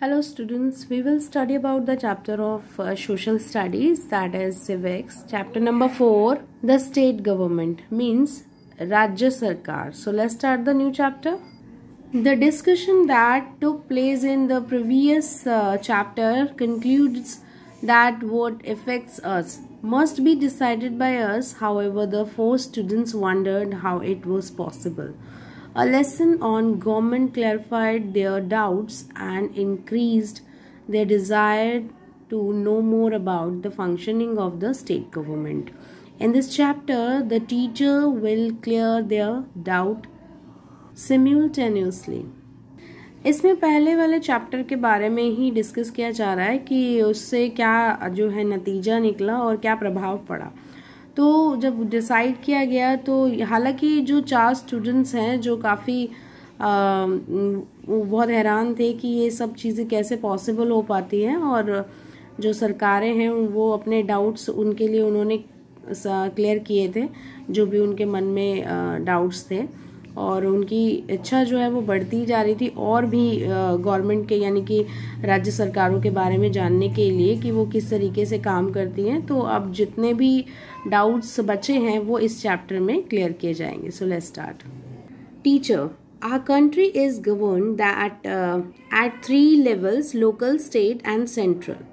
Hello students, we will study about the chapter of social studies, that is civics. Chapter number 4, the state government means Rajya Sarkar. So let's start the new chapter. The discussion that took place in the previous chapter concludes that what affects us must be decided by us. However, the 4 students wondered how it was possible. A lesson on government clarified their doubts and increased their desire to know more about the functioning of the state government. In this chapter, the teacher will clear their doubt simultaneously. इसमें पहले वाले chapter के बारे में ही discuss किया जा रहा है कि उससे क्या जो है नतीजा निकला और क्या प्रभाव पड़ा। तो जब डिसाइड किया गया तो हालांकि जो 4 स्टूडेंट्स हैं जो काफ़ी बहुत हैरान थे कि ये सब चीज़ें कैसे पॉसिबल हो पाती हैं, और जो सरकारें हैं वो अपने डाउट्स उनके लिए उन्होंने क्लियर किए थे, जो भी उनके मन में डाउट्स थे, और उनकी इच्छा जो है वो बढ़ती जा रही थी और भी गवर्नमेंट के यानी कि राज्य सरकारों के बारे में जानने के लिए कि वो किस तरीके से काम करती हैं। तो अब जितने भी डाउट्स बचे हैं वो इस चैप्टर में क्लियर किए जाएंगे। So let's start. Teacher, our country is governed at 3 levels: local, state and central.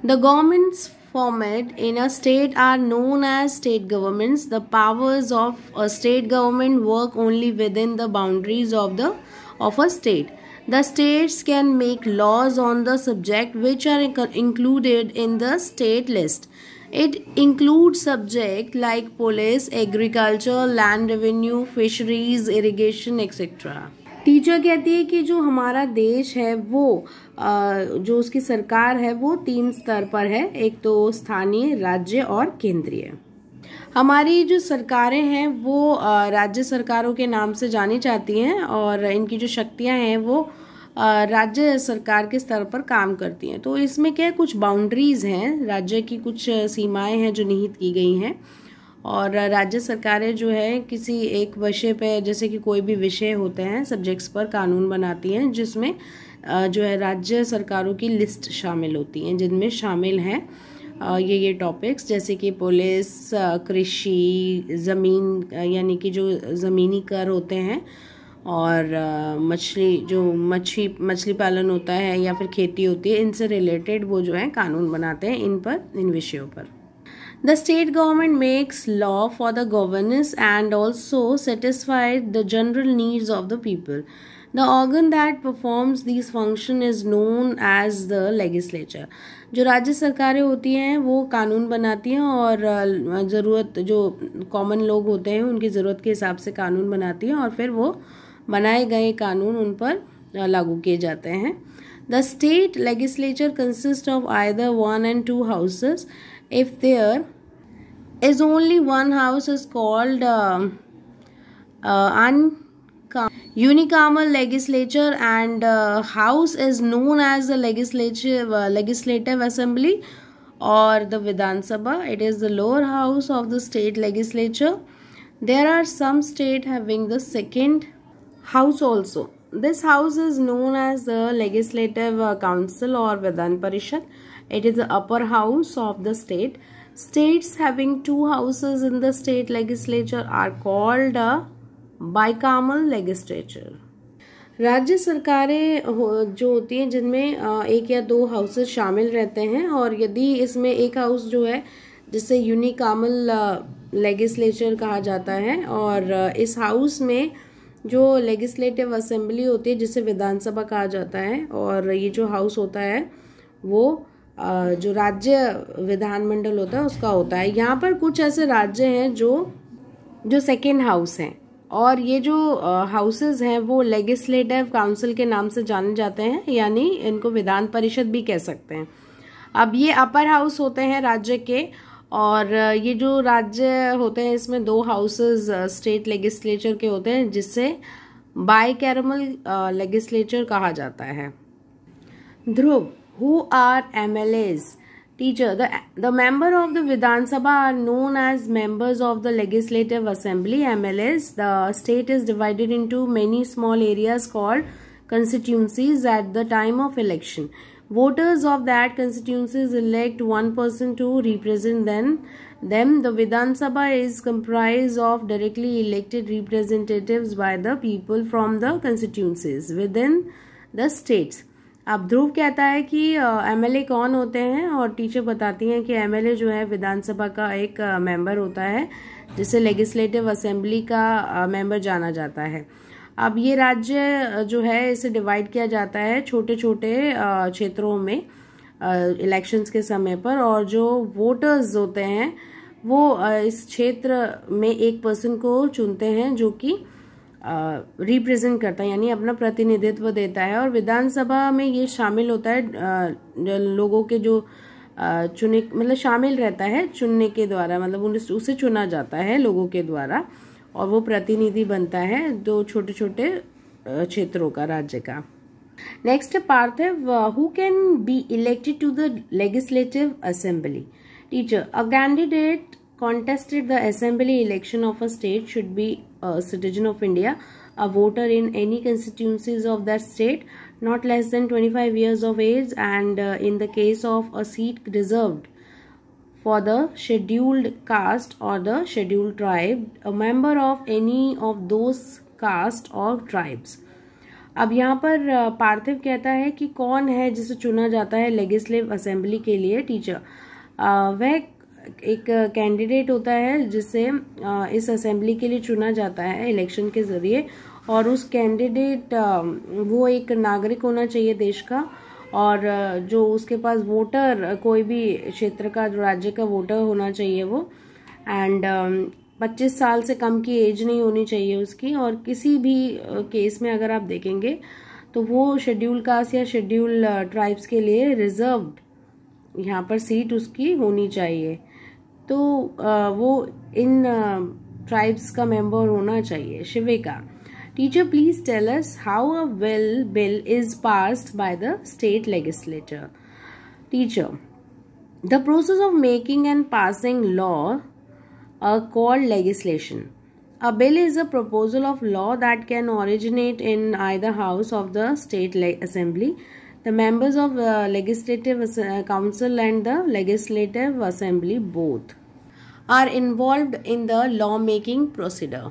The governments formed in a state are known as state governments. The powers of a state government work only within the boundaries of a state. The states can make laws on the subject which are included in the state list. It includes subjects like police, agriculture, land revenue, fisheries, irrigation, etc. Teacher कहती है कि जो हमारा देश है वो जो उसकी सरकार है वो 3 स्तर पर है, एक तो स्थानीय, राज्य और केंद्रीय। हमारी जो सरकारें हैं वो राज्य सरकारों के नाम से जानी जाती हैं और इनकी जो शक्तियां हैं वो राज्य सरकार के स्तर पर काम करती हैं। तो इसमें क्या कुछ बाउंड्रीज हैं, राज्य की कुछ सीमाएं हैं जो निहित की गई हैं, और राज्य सरकारें जो है किसी एक विषय पे, जैसे कि कोई भी विषय होते हैं सब्जेक्ट्स पर, कानून बनाती हैं जिसमें जो है राज्य सरकारों की लिस्ट शामिल होती हैं, जिनमें शामिल हैं ये टॉपिक्स जैसे कि पुलिस, कृषि, ज़मीन यानी कि जो ज़मीनी कर होते हैं, और मछली पालन होता है या फिर खेती होती है, इनसे रिलेटेड वो जो है कानून बनाते हैं इन विषयों पर। The state government makes law for the governance and also satisfies the general needs of the people. The organ that performs these functions is known as the legislature. जो राज्य सरकारें होती हैं वो कानून बनाती हैं और ज़रूरत जो कॉमन लोग होते हैं उनकी ज़रूरत के हिसाब से कानून बनाती हैं, और फिर वो बनाए गए कानून उन पर लागू किए जाते हैं। The state legislature consists of either 1 and 2 houses. If there is only one house is called unicameral legislature, and house is known as the legislative assembly or the Vidhan Sabha. It is the lower house of the state legislature. There are some states having the second house also. This house is known as the legislative council or Vidhan Parishad. It is the upper house of the state. States having 2 houses in the state legislature are called a bicameral legislature. राज्य सरकारें जो होती हैं जिनमें 1 या 2 houses शामिल रहते हैं, और यदि इसमें एक हाउस जो है जिसे यूनिकामल लेजिस्लेचर कहा जाता है, और इस हाउस में जो लेजिस्लेटिव असेंबली होती है जिसे विधानसभा कहा जाता है, और ये जो हाउस होता है वो जो राज्य विधानमंडल होता है उसका होता है। यहाँ पर कुछ ऐसे राज्य हैं जो सेकेंड हाउस हैं, और ये जो हाउसेस हैं वो लेजिस्लेटिव काउंसिल के नाम से जाने जाते हैं, यानी इनको विधान परिषद भी कह सकते हैं। अब ये अपर हाउस होते हैं राज्य के, और ये जो राज्य होते हैं इसमें 2 हाउसेस स्टेट लेजिस्लेचर के होते हैं जिससे बाइकैमरल लेजिस्लेचर कहा जाता है। ध्रुव, who are MLAs? Teacher, the member of the Vidhan Sabha are known as members of the Legislative Assembly, MLAs. The state is divided into many small areas called constituencies at the time of election. Voters of that constituencies elect one person to represent them. The Vidhan Sabha is comprised of directly elected representatives by the people from the constituencies within the states. अब ध्रुव कहता है कि MLA कौन होते हैं और teacher बताती हैं कि एमएलए जो है विधानसभा का एक मेंबर होता है जिसे लेजिस्लेटिव असेंबली का मेंबर जाना जाता है। अब ये राज्य जो है इसे डिवाइड किया जाता है छोटे छोटे क्षेत्रों में इलेक्शंस के समय पर, और जो वोटर्स होते हैं वो इस क्षेत्र में एक पर्सन को चुनते हैं जो कि रिप्रेजेंट करता है, यानी अपना प्रतिनिधित्व देता है। और विधानसभा में ये शामिल होता है लोगों के जो चुने, मतलब शामिल रहता है चुनने के द्वारा, मतलब उसे चुना जाता है लोगों के द्वारा और वो प्रतिनिधि बनता है दो छोटे छोटे क्षेत्रों का, राज्य का। Next Parthiv, who can be elected to the legislative assembly? Teacher, a candidate contested the assembly election of a state should be a citizen of India, a voter in any constituencies of that state, not less than 25 years of age, and in the case of a seat reserved for the scheduled caste or the scheduled tribe, a member of any of those caste or tribes. अब यहाँ पर पार्थिव कहता है कि कौन है जिसे चुना जाता है लेजिस्लेटिव असेंबली के लिए। टीचर, वह एक कैंडिडेट होता है जिसे इस असेंबली के लिए चुना जाता है इलेक्शन के जरिए, और उस कैंडिडेट वो एक नागरिक होना चाहिए देश का, और जो उसके पास वोटर कोई भी क्षेत्र का जो राज्य का वोटर होना चाहिए वो, एंड 25 साल से कम की एज नहीं होनी चाहिए उसकी। और किसी भी केस में अगर आप देखेंगे तो वो शेड्यूल कास्ट या शेड्यूल ट्राइब्स के लिए रिजर्व्ड यहाँ पर सीट उसकी होनी चाहिए, तो वो इन ट्राइब्स का मेंबर होना चाहिए। Shivika, teacher please tell us how a bill is passed by the state legislator? Teacher, the process of making and passing law are called legislation. A bill is a proposal of law that can originate in either house of the state assembly. The members of the legislative council and the legislative assembly both are involved in the law making procedure.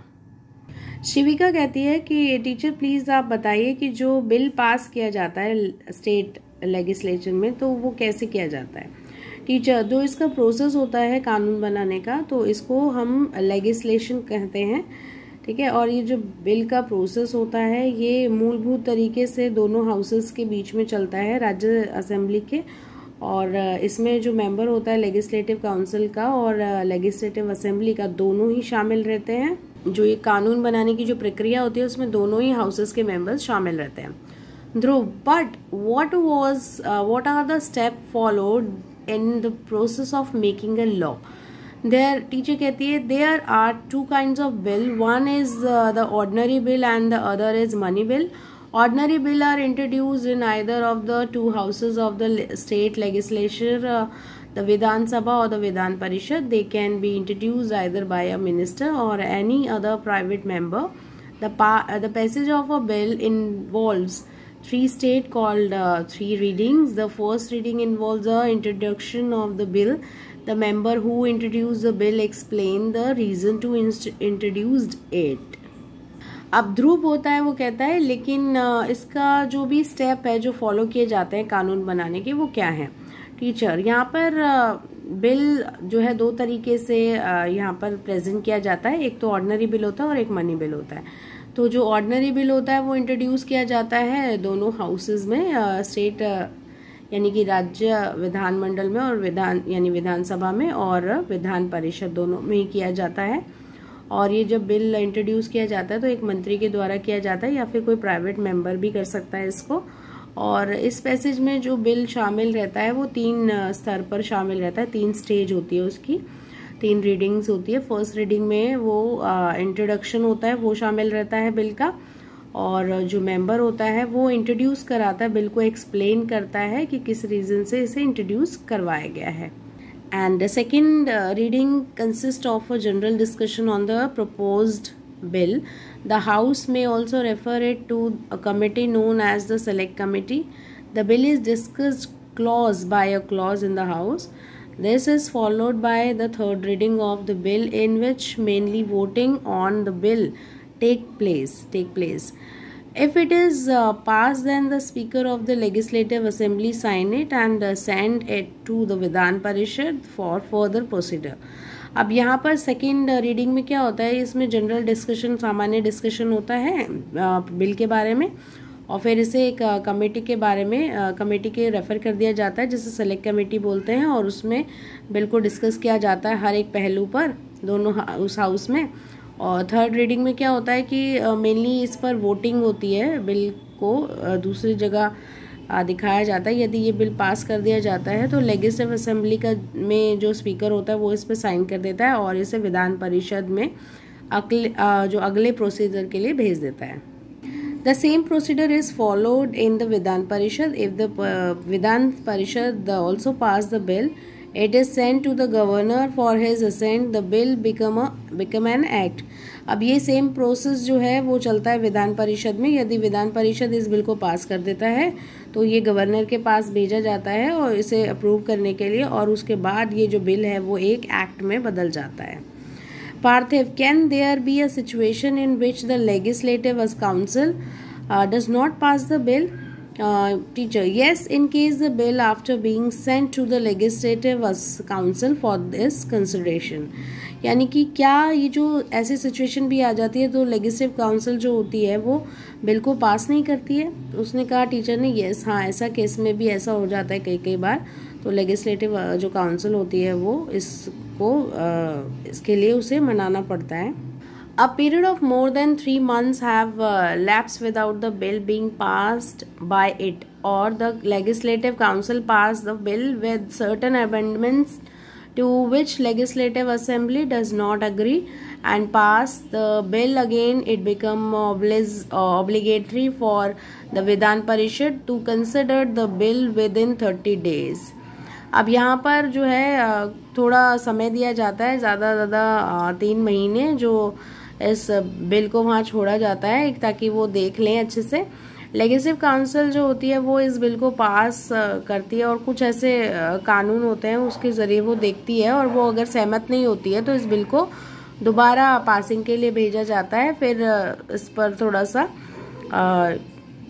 शिविका कहती है कि teacher please आप बताइए कि जो bill pass किया जाता है स्टेट लेजिस्लेचर में तो वो कैसे किया जाता है? टीचर, जो इसका प्रोसेस होता है कानून बनाने का तो इसको हम लेजिस्लेशन कहते हैं, ठीक है। और ये जो बिल का प्रोसेस होता है ये मूलभूत तरीके से दोनों हाउसेस के बीच में चलता है, राज्य असेंबली के, और इसमें जो मेंबर होता है लेजिस्लेटिव काउंसिल का और लेजिस्लेटिव असेंबली का दोनों ही शामिल रहते हैं। जो ये कानून बनाने की जो प्रक्रिया होती है उसमें दोनों ही हाउसेस के मेंबर्स शामिल रहते हैं। Dhruv, but what are the step followed in the process of making a law? There, teacher कहती है there are two kinds of bill. One is the ordinary bill and the other is money bill. Ordinary bill are introduced in either of the two houses of the state legislature, the Vidhan Sabha or the Vidhan Parishad. They can be introduced either by a minister or any other private member. The passage of a bill involves three state called three readings. The first reading involves the introduction of the bill. The member who introduced the bill explain the reason to introduced it. अब ध्रुव होता है वो कहता है लेकिन इसका जो भी स्टेप है जो फॉलो किए जाते हैं कानून बनाने के वो क्या है? टीचर, यहाँ पर बिल जो है दो तरीके से यहाँ पर प्रेजेंट किया जाता है, एक तो ऑर्डिनरी बिल होता है और एक मनी बिल होता है। तो जो ऑर्डिनरी बिल होता है वो इंट्रोड्यूस किया जाता है दोनों हाउसेस में, स्टेट यानी कि राज्य विधानमंडल में और विधानसभा में और विधान परिषद दोनों में ही किया जाता है। और ये जब बिल इंट्रोड्यूस किया जाता है तो एक मंत्री के द्वारा किया जाता है या फिर कोई प्राइवेट मेंबर भी कर सकता है इसको। और इस पैसेज में जो बिल शामिल रहता है वो 3 स्तर पर शामिल रहता है, 3 स्टेज होती है उसकी, 3 रीडिंग्स होती है। फर्स्ट रीडिंग में वो इंट्रोडक्शन होता है वो शामिल रहता है बिल का, और जो मेंबर होता है वो इंट्रोड्यूस कराता है बिल को, एक्सप्लेन करता है कि किस रीजन से इसे इंट्रोड्यूस करवाया गया है। And second reading consist of a general discussion on the proposed bill. The House may also refer it to a committee known as the Select Committee. The bill is discussed clause by a clause in the House. This is followed by the third reading of the bill, in which mainly voting on the bill take place. If it is passed, then the Speaker of the Legislative Assembly sign it and send it to the Vidhan Parishad for further procedure. अब यहाँ पर second reading में क्या होता है, इसमें general discussion, सामान्य discussion होता है बिल के बारे में, और फिर इसे एक कमेटी के बारे में, कमेटी के रेफ़र कर दिया जाता है जिसे सेलेक्ट कमेटी बोलते हैं, और उसमें बिल को डिस्कस किया जाता है हर एक पहलू पर दोनों उस हाउस में। और थर्ड रीडिंग में क्या होता है कि मेनली इस पर वोटिंग होती है, बिल को दूसरी जगह दिखाया जाता है। यदि ये बिल पास कर दिया जाता है तो लेजिस्लेटिव असेंबली का में जो स्पीकर होता है वो इस पर साइन कर देता है और इसे विधान परिषद में जो अगले प्रोसीजर के लिए भेज देता है। The same procedure is followed in the Vidhan Parishad. If the Vidhan Parishad also pass the bill, it is sent to the governor for his assent. The bill become an act. अब ये same process जो है वो चलता है विधान परिषद में। यदि विधान परिषद इस बिल को पास कर देता है तो ये गवर्नर के पास भेजा जाता है और इसे अप्रूव करने के लिए, और उसके बाद ये जो बिल है वो एक एक्ट में बदल जाता है। Parthiv, can there be a situation in which the Legislative Council does not pass the bill? Teacher, yes, in case the bill after being sent to the Legislative Council for this consideration. यानी कि क्या ये जो ऐसी situation भी आ जाती है तो लेजिस्लेटिव काउंसिल जो होती है वो बिल को पास नहीं करती है? उसने कहा टीचर ने यस, हाँ, ऐसा केस में भी ऐसा हो जाता है कई बार। तो लेजिस्लेटिव जो काउंसिल होती है वो इसके लिए उसे मनाना पड़ता है। A period of more than 3 months have lapsed without the bill being passed by it, or the Legislative Council passed the bill with certain amendments to which Legislative Assembly does not agree and pass the bill again. It become obligatory for the Vidhan Parishad to consider the bill within 30 days. अब यहाँ पर जो है थोड़ा समय दिया जाता है, ज़्यादा 3 महीने जो इस बिल को वहाँ छोड़ा जाता है ताकि वो देख लें अच्छे से। लेजिस्लेटिव काउंसिल जो होती है वो इस बिल को पास करती है और कुछ ऐसे कानून होते हैं उसके ज़रिए वो देखती है, और वो अगर सहमत नहीं होती है तो इस बिल को दोबारा पासिंग के लिए भेजा जाता है। फिर इस पर थोड़ा सा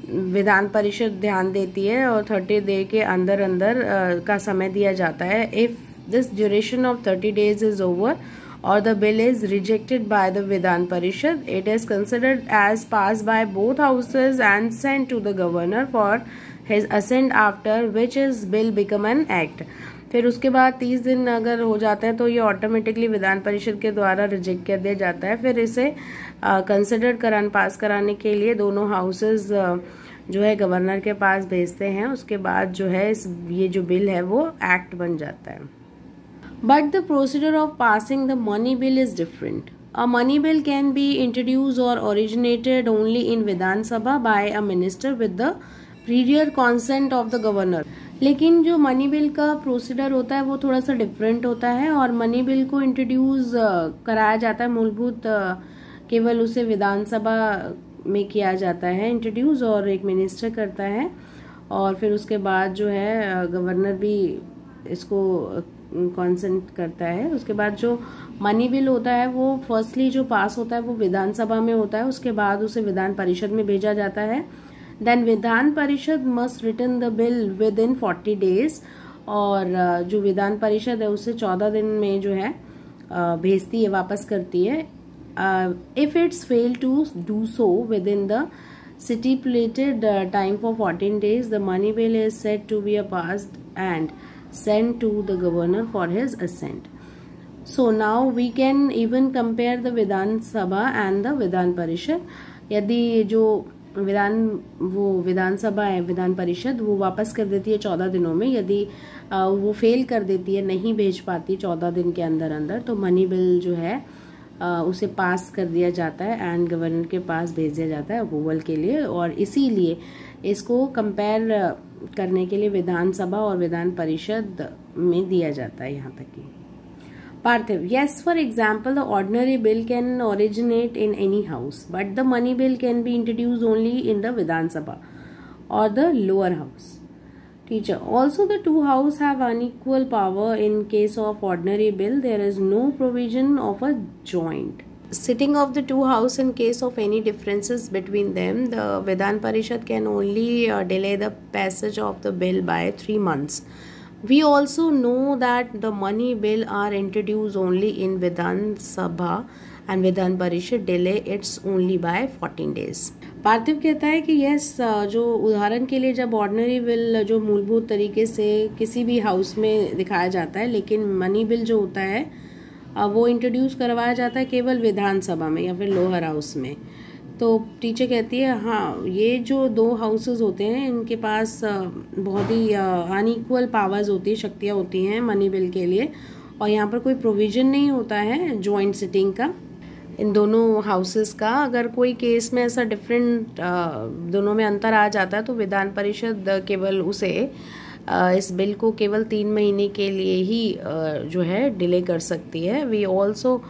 विधान परिषद ध्यान देती है और 30 डे के अंदर का समय दिया जाता है। If this duration of 30 days is over or the bill is rejected by the Vidhan Parishad, it is considered as passed by both houses and sent to the governor for his assent, after which is bill become an act. फिर उसके बाद 30 दिन अगर हो जाते हैं तो ये ऑटोमेटिकली विधान परिषद के द्वारा रिजेक्ट कर दिया जाता है। फिर इसे कंसिडर पास कराने के लिए दोनों हाउसेस जो है गवर्नर के पास भेजते हैं। उसके बाद जो है ये जो बिल है वो एक्ट बन जाता है। But the procedure of passing the money bill is different. A money bill can be introduced or originated only in Vidhan Sabha by a minister with the prior consent of the governor. लेकिन जो money bill का procedure होता है वो थोड़ा सा different होता है, और मनी बिल को इंट्रोड्यूस कराया जाता है मूलभूत केवल उसे विधानसभा में किया जाता है इंट्रोड्यूस, और एक मिनिस्टर करता है, और फिर उसके बाद जो है गवर्नर भी इसको कॉन्सेंट करता है। उसके बाद जो मनी बिल होता है वो फर्स्टली जो पास होता है वो विधानसभा में होता है, उसके बाद उसे विधान परिषद में भेजा जाता है। Then Vidhan Parishad must return the bill with in 40 days, और जो विधान परिषद है उसे 14 दिन में जो है भेजती है, वापस करती है। If it's fail to do so within the stipulated time for 14 days, the money bill is said to be passed and sent to the governor for his assent. So now we can even compare the Vidhan Sabha and the Vidhan Parishad. यदि जो विधानसभा है विधान परिषद वो वापस कर देती है 14 दिनों में, यदि वो फेल कर देती है, नहीं भेज पाती 14 दिन के अंदर, तो मनी बिल जो है उसे पास कर दिया जाता है एंड गवर्नर के पास भेज दिया जाता है अप्रूवल के लिए। और इसीलिए इसको कंपेयर करने के लिए विधानसभा और विधान परिषद में दिया जाता है यहाँ तक कि। Parthiv, yes, for example, the ordinary bill can originate in any house, but the money bill can be introduced only in the Vidhan Sabha or the lower house. Teacher, also the two houses have unequal power. In case of ordinary bill, there is no provision of a joint sitting of the two houses. In case of any differences between them, the Vidhan Parishad can only delay the passage of the bill by 3 months. We also know that the money bill are introduced only in Vidhan Sabha and Vidhan Parishad delay it's only by 14 days. पार्थिव कहता है कि yes, जो उदाहरण के लिए जब ordinary bill जो मूलभूत तरीके से किसी भी हाउस में दिखाया जाता है, लेकिन मनी बिल जो होता है वो इंट्रोड्यूस करवाया जाता है केवल विधानसभा में या फिर लोअर हाउस में। तो टीचर कहती है हाँ, ये जो दो हाउसेस होते हैं इनके पास बहुत ही अनइक्वल पावर्स होती है, शक्तियाँ होती हैं मनी बिल के लिए, और यहाँ पर कोई प्रोविज़न नहीं होता है जॉइंट सिटिंग का इन दोनों हाउसेस का। अगर कोई केस में ऐसा डिफरेंट दोनों में अंतर आ जाता है तो विधान परिषद केवल उसे इस बिल को केवल 3 महीने के लिए ही जो है डिले कर सकती है। We also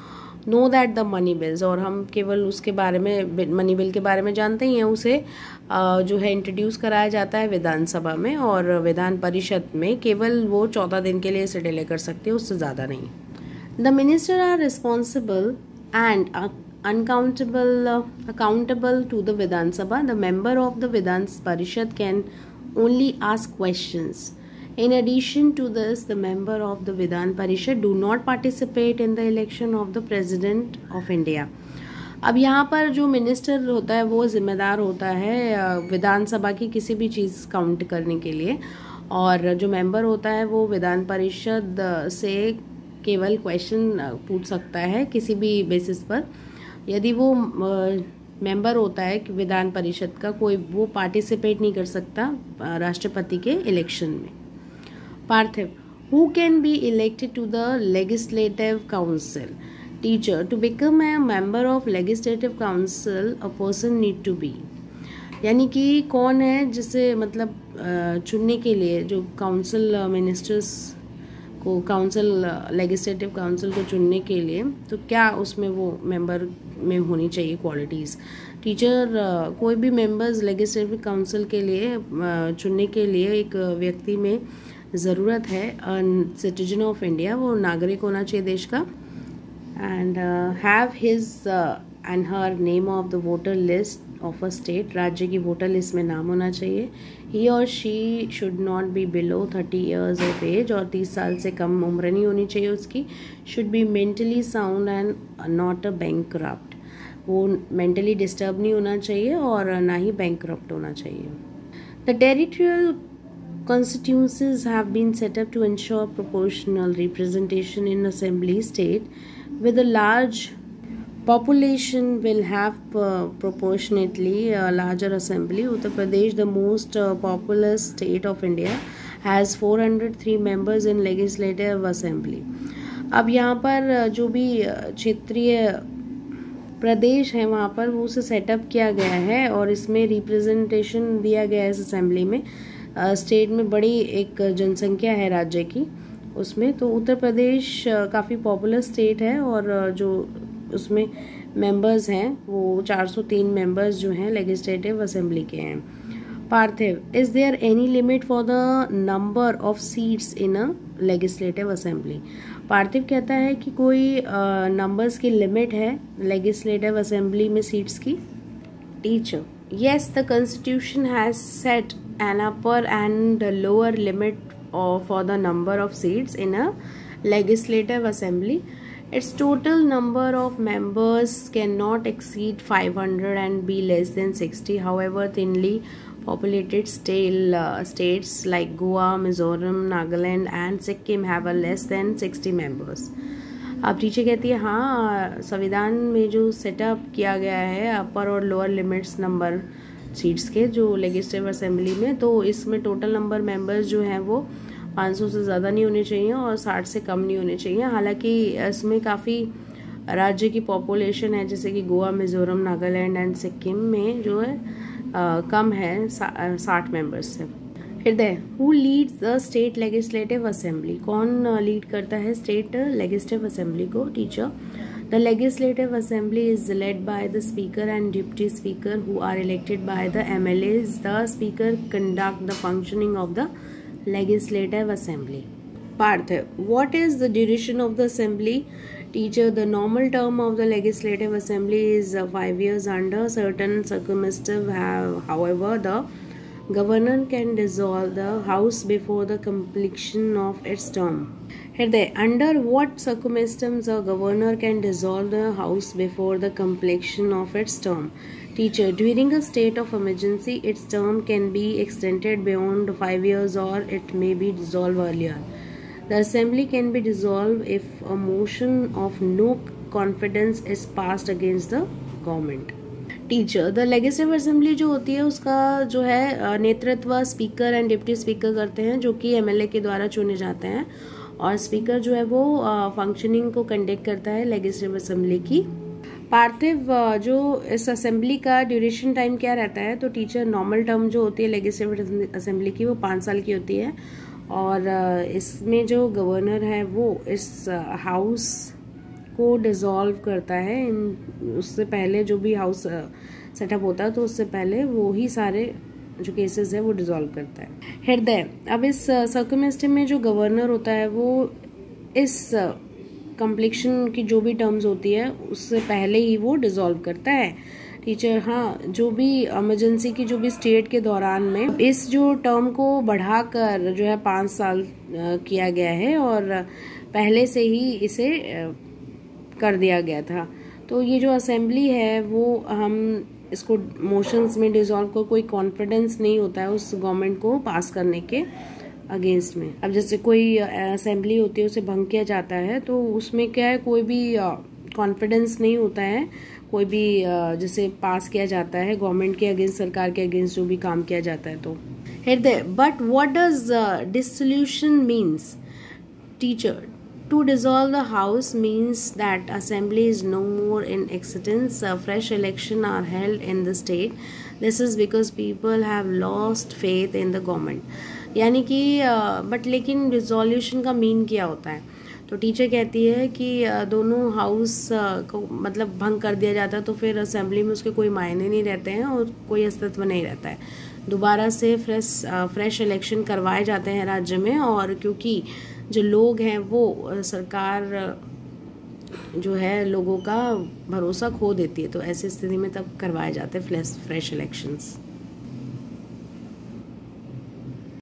know that the money bills, और हम केवल उसके बारे में मनी बिल के बारे में जानते ही हैं, उसे जो है इंट्रोड्यूस कराया जाता है विधानसभा में, और विधान परिषद में केवल वो 14 दिन के लिए इसे डिले कर सकती है, उससे ज़्यादा नहीं। The minister are responsible and accountable to the Vidhan Sabha. The member of the Vidhan Parishad can only ask questions. In addition to this, the member of the Vidhan Parishad do not participate in the election of the President of India. अब यहाँ पर जो minister होता है वो जिम्मेदार होता है विधानसभा की किसी भी चीज़ काउंट करने के लिए, और जो मेंबर होता है वो विधान परिषद से केवल क्वेश्चन पूछ सकता है किसी भी बेसिस पर। यदि वो मेंबर होता है कि विधान परिषद का कोई, वो पार्टिसिपेट नहीं कर सकता राष्ट्रपति के इलेक्शन में। Parthiv, who can be elected to the legislative council? Teacher, to become a member of legislative council a person need to be, यानी कि कौन है जिसे मतलब चुनने के लिए जो काउंसिल मिनिस्टर्स को काउंसिल लेजिस्लेटिव काउंसिल को चुनने के लिए, तो क्या उसमें वो मेंबर में होनी चाहिए क्वालिटीज़? टीचर, कोई भी मेंबर्स लेजिस्लेटिव काउंसिल के लिए चुनने के लिए एक व्यक्ति में ज़रूरत है सिटीजन ऑफ इंडिया, वो नागरिक होना चाहिए देश का, and have his and her name of the voter list of a state, राज्य की वोटर लिस्ट में नाम होना चाहिए। ही और she should not be below 30 years of age, और 30 साल से कम उम्र नहीं होनी चाहिए उसकी। Should be mentally sound and not a bankrupt, वो मेंटली डिस्टर्ब नहीं होना चाहिए और ना ही बैंकरप्ट होना चाहिए। The territorial constituencies have been set up to ensure proportional representation in assembly. State with a large population will have proportionately larger assembly. Uttar Pradesh, the most populous state of India, has 403 members in legislative assembly. अब यहाँ पर जो भी क्षेत्रीय प्रदेश है वहाँ पर वो उसे सेटअप किया गया है और इसमें रिप्रेजेंटेशन दिया गया है इस असेंबली में। स्टेट में बड़ी एक जनसंख्या है राज्य की उसमें, तो उत्तर प्रदेश काफ़ी पॉपुलर स्टेट है और जो उसमें मेंबर्स हैं वो 403 मेंबर्स जो हैं लेजिस्लेटिव असेंबली के हैं। Parthiv, is there any limit for the number of seats in a legislative assembly? Parthiv कहता है कि कोई नंबर्स की लिमिट है लेजिस्लेटिव असेंबली में सीट्स की। Teacher, yes, the constitution has set an upper and lower limit for the number of seats in a legislative assembly. Its total number of members cannot exceed 500 and be less than 60. However, thinly populated states like Goa, Mizoram, Nagaland and Sikkim have a less than 60 members. अब teacher कहती है हाँ, संविधान में जो setup किया गया है अपर और लोअर लिमिट्स नंबर सीट्स के जो लेजिस्लेटिव असेंबली में, तो इसमें टोटल नंबर मेंबर्स जो हैं वो 500 से ज़्यादा नहीं होने चाहिए और 60 से कम नहीं होने चाहिए। हालांकि इसमें काफ़ी राज्य की पॉपुलेशन है जैसे कि गोवा, मिज़ोरम, नागालैंड एंड सिक्किम में जो है कम है 60 मेंबर्स से। Hriday, who leads the state legislative assembly, कौन लीड करता है स्टेट लेजिस्लेटिव असेंबली को? Teacher, the legislative assembly is led by the speaker and deputy speaker who are elected by the MLAs. The speaker conduct the functioning of the legislative assembly. Parth, what is the duration of the assembly? Teacher, the normal term of the legislative assembly is 5 years. Under certain circumstances, however, the governor can dissolve the house before the completion of its term. Hriday, under what circumstances a governor can dissolve the house before the completion of its term? Teacher, during a state of emergency, its term can be extended beyond 5 years or it may be dissolved earlier. The assembly can be dissolved if a motion of no confidence is passed against the government. Teacher, the legislative assembly जो होती है उसका जो है नेतृत्व speaker and deputy speaker करते हैं, जो कि MLA के द्वारा चुने जाते हैं, और स्पीकर जो है वो फंक्शनिंग को कंडक्ट करता है लेजिस्लेटिव असेंबली की. पार्थिव, जो इस असेंबली का ड्यूरेशन टाइम क्या रहता है? तो टीचर, नॉर्मल टर्म जो होती है लेजिस्लेटिव असेंबली की वो 5 साल की होती है, और इसमें जो गवर्नर है वो इस हाउस को डिसॉल्व करता है. उससे पहले जो भी हाउस सेटअप होता है तो उससे पहले वो ही सारे जो केसेस है वो डिसॉल्व करता है. हृदय, अब इस सर्कमस्टेंस में जो गवर्नर होता है वो इस कंप्लीशन की जो भी टर्म्स होती है उससे पहले ही वो डिसॉल्व करता है. टीचर, हाँ, जो भी इमरजेंसी की जो भी स्टेट के दौरान में इस जो टर्म को बढ़ाकर जो है 5 साल किया गया है, और पहले से ही इसे कर दिया गया था. तो ये जो असेंबली है वो हम इसको मोशंस में डिसॉल्व को कोई कॉन्फिडेंस नहीं होता है उस गवर्नमेंट को पास करने के अगेंस्ट में. अब जैसे कोई असेंबली होती है उसे भंग किया जाता है तो उसमें क्या है, कोई भी कॉन्फिडेंस नहीं होता है, कोई भी जैसे पास किया जाता है गवर्नमेंट के अगेंस्ट, सरकार के अगेंस्ट जो भी काम किया जाता है. तो हृदय, but what does dissolution means? Teacher, to dissolve the house means that assembly is no more in existence. Fresh election are held in the state. This is because people have lost faith in the government. यानी कि but लेकिन dissolution का mean क्या होता है? तो teacher कहती है कि दोनों हाउस को मतलब भंग कर दिया जाता है तो फिर असेंबली में उसके कोई मायने नहीं रहते हैं और कोई अस्तित्व नहीं रहता है. दोबारा से फ्रेश इलेक्शन करवाए जाते हैं राज्य में, और क्योंकि जो लोग हैं वो सरकार जो है लोगों का भरोसा खो देती है, तो ऐसी स्थिति में तब करवाए जाते हैं फ्रेश इलेक्शंस.